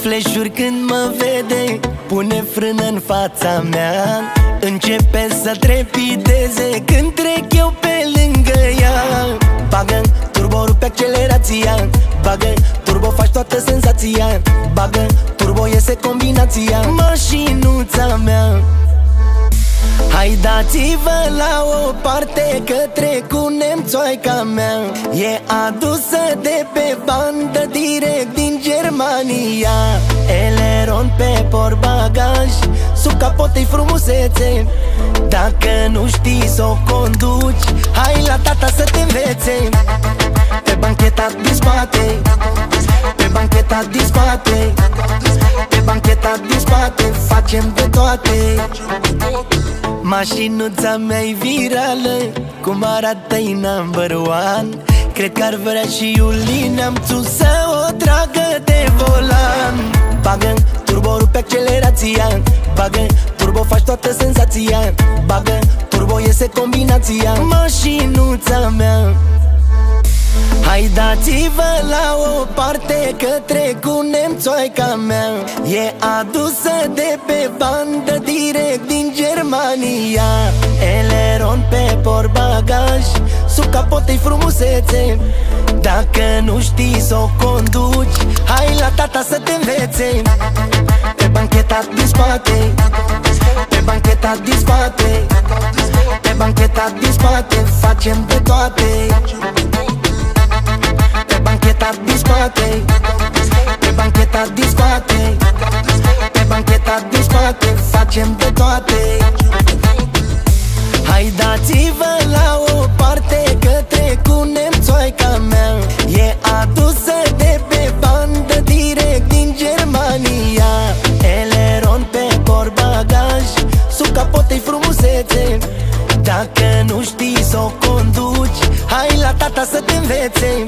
flash-uri când mă vede, pune frână în fața mea, începe să trepideze când trec eu pe lângă ea. Bagă turbo, rupe accelerația, bagă turbo, faci toată senzația, bagă turbo, iese combinația. Mașinuța mea, hai dați-vă la o parte că trec cu nemțoaica mea. E adusă de pe bandă direct din Germania. Eleron pe portbagaj, sub capot-i frumusețe. Dacă nu știi să o conduci, hai la tata să te învețe. Pe bancheta din spate, pe bancheta din spate, pe bancheta din spate, facem de toate. Mașinuța mea-i virală, cum arată-i number one. Cred că ar vrea și Iulin Neamțu să o tragă de volan. Bagă turbo, rupe accelerația, bagă turbo, faci toată senzația, bagă turbo, iese combinația. Mașinuța mea, hai dați-vă la o parte că trec cu nemțoaica mea. E adusă de pe bandă direct din Germania. Eleron pe portbagaj, sub capot-i frumusețe. Dacă nu știi să o conduci, hai la tata să te învețe. Pe bancheta din spate, pe bancheta din spate, pe bancheta din spate, facem de toate. Pe bancheta din spate, pe bancheta din spate, pe bancheta din spate, facem de toate. Hai dați-vă la o parte că trec cu nemțoaica mea. E adusă de pe bandă direct din Germania. Eleron pe portbagaj, sub capot-i frumusețe. Dacă nu știi să o conduci, hai la tata să te învețe.